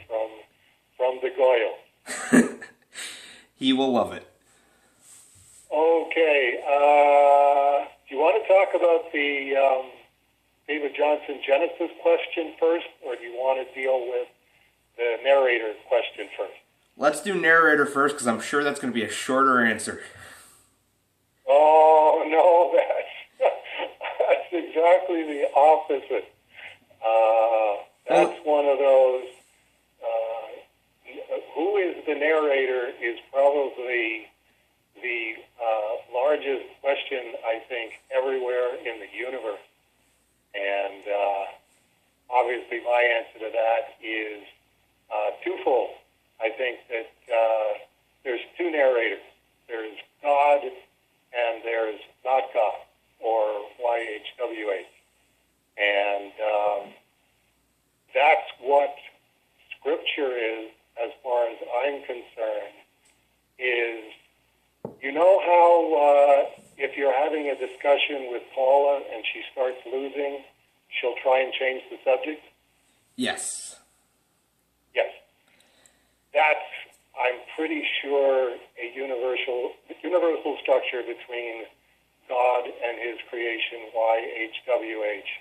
learn from the Goyle. He will love it. Okay. Do you want to talk about the David Johnson Genesis question first, or do you want to deal with the narrator question first? Let's do narrator first, because I'm sure that's going to be a shorter answer. Oh, no, that's exactly the opposite. That's one of those, who is the narrator is probably the largest question, I think, everywhere in the universe. And obviously my answer to that is twofold. I think that there's two narrators. There's God and there's not God, or YHWH. And that's what Scripture is, as far as I'm concerned, is, you know how if you're having a discussion with Paula and she starts losing, she'll try and change the subject? Yes. Yes. That's, I'm pretty sure, a universal structure between God and his creation, YHWH.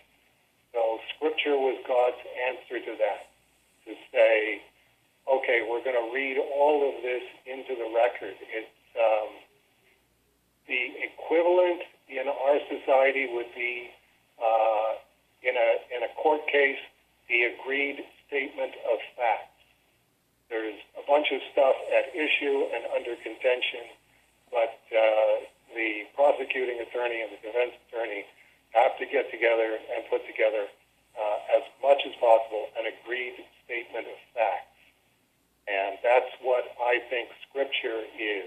So Scripture was God's answer to that, to say, okay, we're going to read all of this into the record. It's the equivalent in our society would be, in a court case, the agreed statement of facts. There's a bunch of stuff at issue and under contention, but the prosecuting attorney and the defense attorney have to get together and put together as much as possible an agreed statement of facts. And that's what I think Scripture is,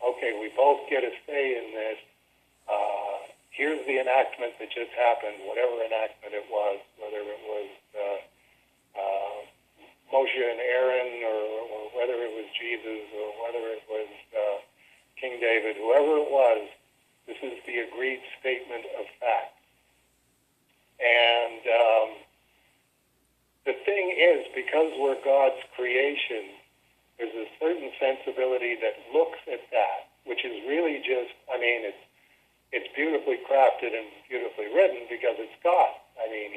okay, we both get a say in this. Here's the enactment that just happened, whatever enactment it was, whether it was Moshe and Aaron, or whether it was Jesus, or whether it was King David, whoever it was, this is the agreed statement of fact. And the thing is, because we're God's creation, there's a certain sensibility that looks at that, which is really just, I mean, it's beautifully crafted and beautifully written because it's God. I mean,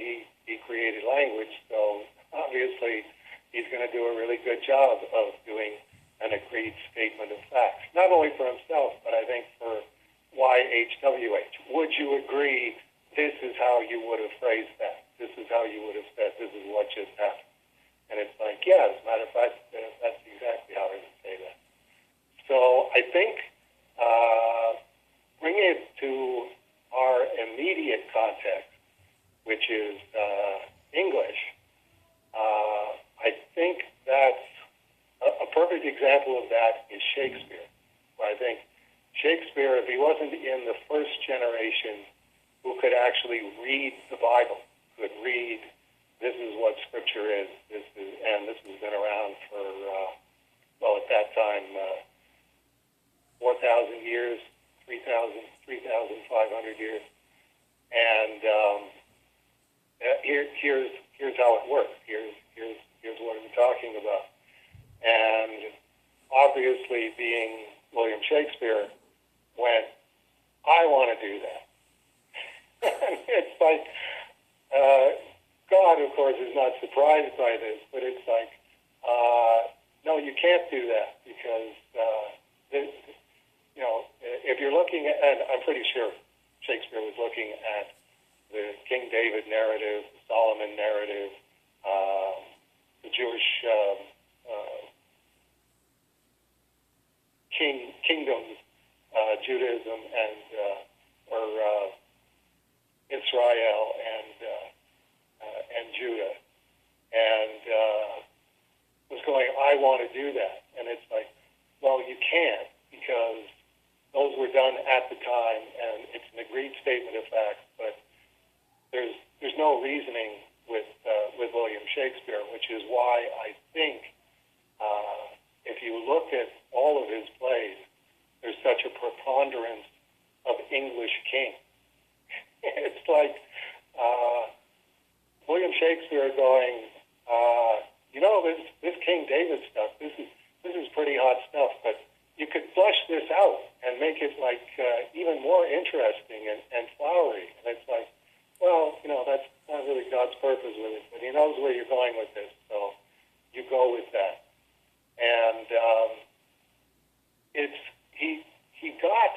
he created language, so obviously he's going to do a really good job of doing an agreed statement of facts, not only for himself, but I think for YHWH. Would you agree this is how you would have phrased that? This is how you would have said, this is what just happened. And it's like, yeah, as a matter of fact, that's exactly how I would say that. So I think bring it to our immediate context, which is English. I think that's a perfect example of that is Shakespeare. I think Shakespeare, if he wasn't in the first generation who could actually read the Bible, could read, this is what Scripture is, and this has been around for, well, at that time, 4,000 years, 3,500 years. And here's how it works. Here's what I'm talking about. And obviously, being William Shakespeare, went, I want to do that. And it's like, God, of course, is not surprised by this, but it's like, no, you can't do that because, if you're looking at, and I'm pretty sure Shakespeare was looking at the King David narrative, the Solomon narrative, the Jewish kingdoms, Judaism and Israel and Judah, and was going, I want to do that. And it's like, well, you can't, because those were done at the time, and it's an agreed statement of facts, but there's no reasoning with William Shakespeare, which is why I think if you look at all of his plays, there's such a preponderance of English king. It's like William Shakespeare going, David stuff. This is pretty hot stuff, but you could flesh this out and make it like even more interesting and flowery. And it's like, well, that's not really God's purpose with it, but He knows where you're going with this, so you go with that. And he got,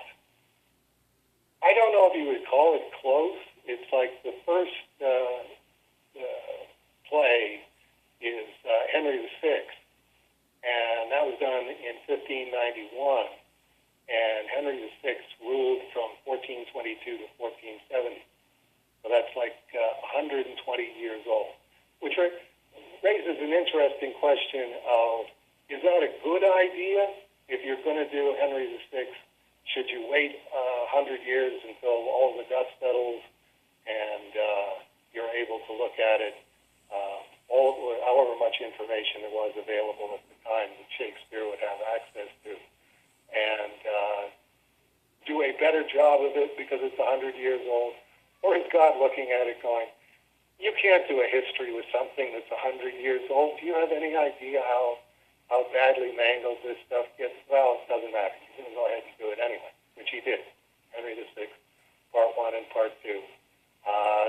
I don't know if you would call it close. It's like the first play is Henry VI, and that was done in 1591. And Henry VI ruled from 1422 to 1470. So that's like 120 years old, which raises an interesting question of, is that a good idea? If you're going to do Henry VI, should you wait 100 years until all the dust settles and you're able to look at it, however much information there was available at the time that Shakespeare would have access to, and do a better job of it because it's 100 years old? Or is God looking at it going, you can't do a history with something that's 100 years old? Do you have any idea how badly mangled this stuff gets? Well, it doesn't matter. He's going to go ahead and do it anyway, which he did. Henry VI, Part 1 and Part 2.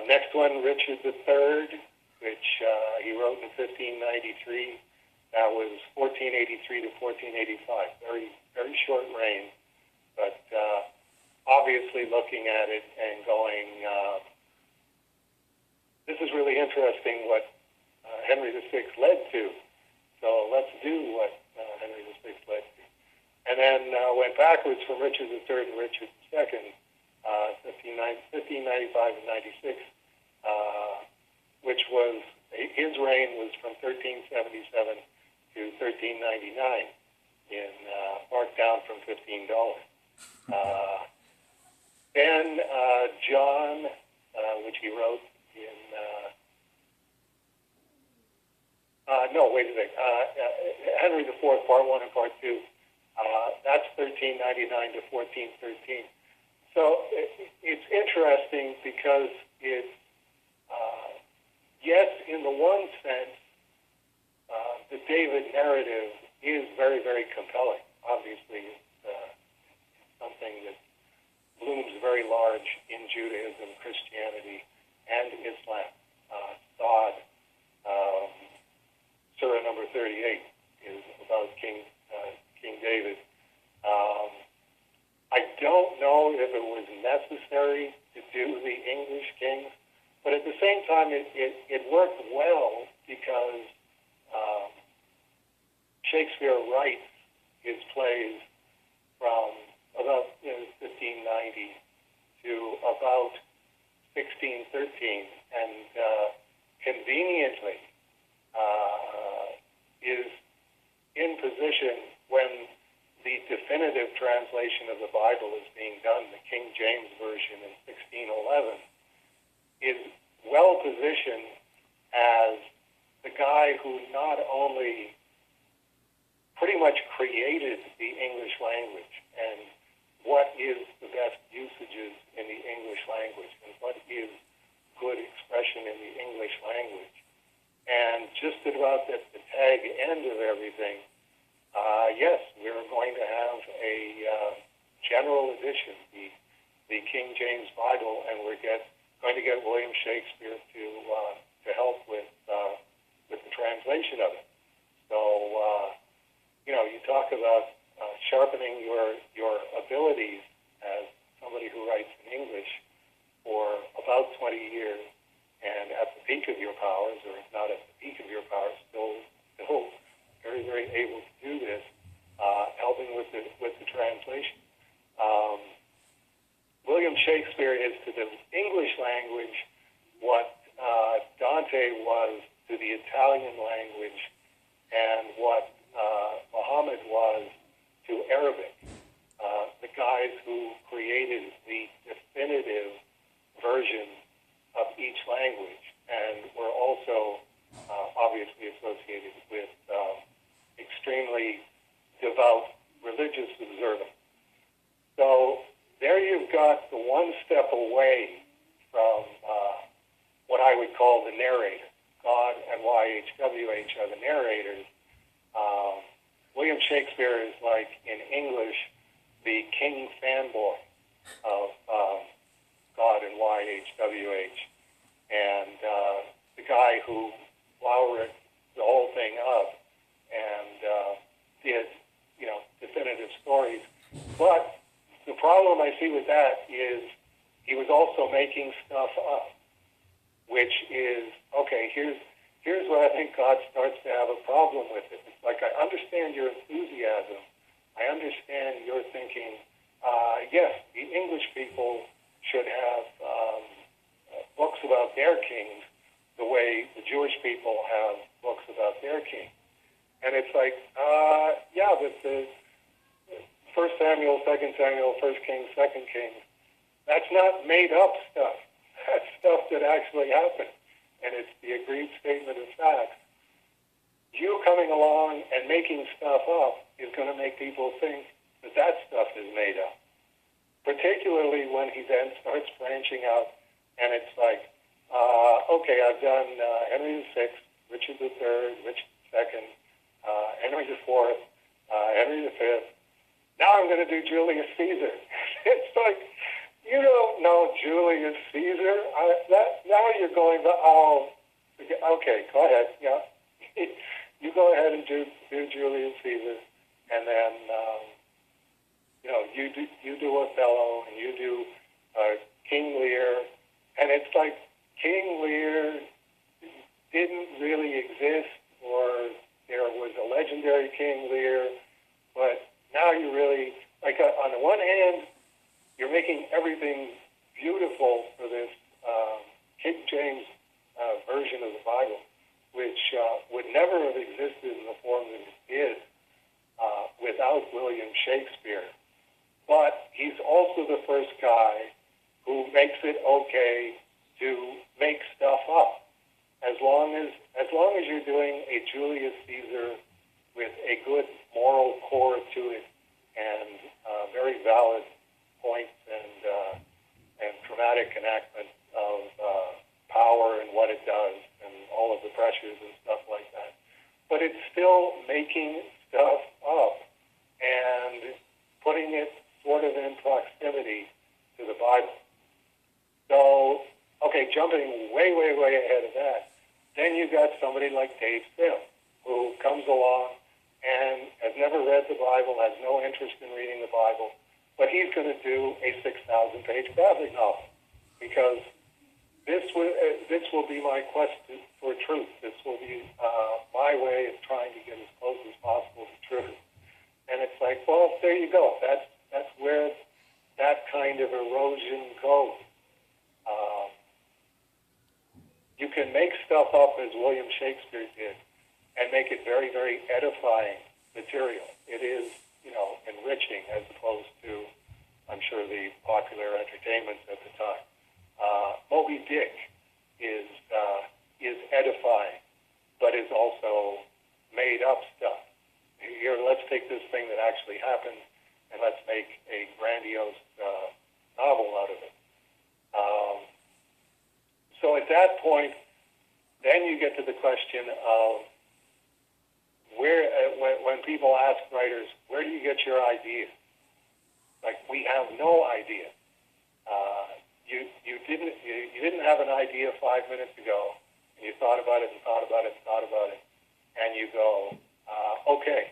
Next one, Richard III, which he wrote in 1593. That was 1483 to 1485. Very, very short reign, but obviously looking at it and going, this is really interesting what Henry VI led to. So let's do what Henry VI led to. And then went backwards from Richard III to Richard II, 1595 and 96, which was, his reign was from 1377 to 1399, marked down from $15. Then John, which he wrote in, Henry IV, Part 1 and Part 2, that's 1399 to 1413. So it's interesting because it's, yes, in the one sense, the David narrative is very, very compelling. Obviously, it's something that blooms very large in Judaism, Christianity, and Islam. Sod, Surah number 38 is about King David. I don't know if it was necessary to do the English kings, but at the same time, it worked well because Shakespeare writes his plays from about 1590 to about 1613, and conveniently is in position when the definitive translation of the Bible is being done, the King James Version in 1611, is well positioned as the guy who not only pretty much created the English language and what is the best usages in the English language and what is good expression in the English language. And just about at the tag end of everything, yes, we're going to have a general edition, the King James Bible, and we're going to get William Shakespeare to help with the translation of it. So, you talk about sharpening your abilities as somebody who writes in English for about 20 years, and at the peak of your powers, or if not at the peak of your powers, still very, very able to do this, helping with the translation. William Shakespeare is to the English language what Dante was to the Italian language and what Muhammad was to Arabic. The guys who created the definitive version of each language, and were also obviously associated with extremely devout religious observance. So there you've got the one step away from what I would call the narrator. God and YHWH are the narrators, William Shakespeare is like, in English, the king fanboy of God and YHWH. And the guy who flowered the whole thing up and did, definitive stories. But the problem I see with that is he was also making stuff up, which is, okay, here's where I think God starts to have a problem with it. It's like, I understand your enthusiasm. I understand your thinking, yes, the English people should have books about their kings the way the Jewish people have books about their king. And it's like, yeah, but the 1 Samuel, 2 Samuel, 1 Kings, 2 Kings, that's not made up stuff. That's stuff that actually happened. And it's the agreed statement of facts. You coming along and making stuff up is going to make people think that that stuff is made up. Particularly when he then starts branching out, and it's like, okay, I've done Henry VI, Richard III, Richard II, Henry IV, Henry V. Now I'm going to do Julius Caesar. It's like, you don't know Julius Caesar. Now you're going to, okay, go ahead, yeah. You go ahead and do Julius Caesar, and then, you do Othello, and you do King Lear, and it's like King Lear didn't really exist, or there was a legendary King Lear, but now you really, like, on the one hand, you're making everything beautiful for this King James version of the Bible, which would never have existed in the form that it did without William Shakespeare. But he's also the first guy who makes it okay to make stuff up. As long as you're doing a Julius Caesar with a good moral core to it and very valid points and dramatic enactment of power and what it does and all of the pressures and stuff like that. But it's still making stuff up and putting it sort of in proximity to the Bible. So, okay, jumping way, way, way ahead of that, then you got somebody like Dave Sim, who comes along and has never read the Bible, has no interest in reading the Bible, but he's going to do a 6,000-page graphic novel because this will be my quest for truth. This will be my way of trying to get as close as possible to truth. And it's like, well, there you go. That's where that kind of erosion goes. You can make stuff up as William Shakespeare did and make it very, very edifying material. It is, enriching as opposed to, I'm sure, the popular entertainment at the time. Moby Dick is edifying, but is also made up stuff. Here, let's take this thing that actually happened and let's make a grandiose novel out of it. So at that point, then you get to the question of where, when people ask writers, where do you get your ideas? Like, we have no idea. You didn't have an idea 5 minutes ago, and you thought about it and thought about it and thought about it, and you go, okay,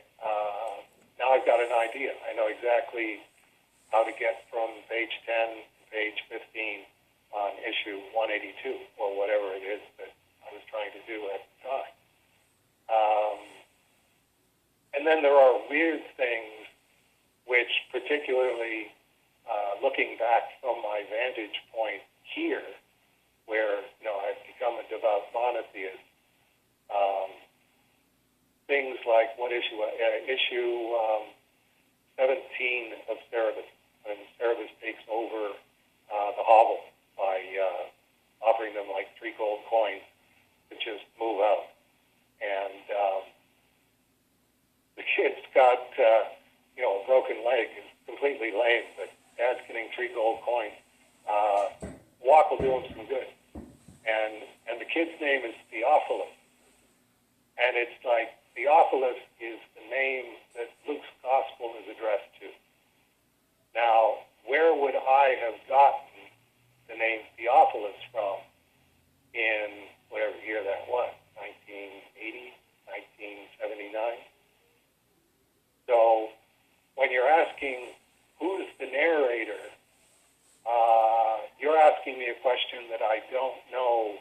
now I've got an idea. I know exactly how to get from page 10 to page 15 on issue 182, or whatever it is that I was trying to do at the time. And then there are weird things which, particularly looking back from my vantage point here, where I've become a devout monotheist, things like what issue 17 of Cerebus, when Cerebus takes over the hovel by offering them like 3 gold coins to just move out. And the kid's got, a broken leg, is completely lame, but Dad's getting 3 gold coins. Walk will do him some good. And the kid's name is Theophilus. And it's like, the Theophilus is the name that Luke's gospel is addressed to. Now, where would I have gotten the name Theophilus from in whatever year that was, 1980, 1979? So when you're asking who's the narrator, you're asking me a question that I don't know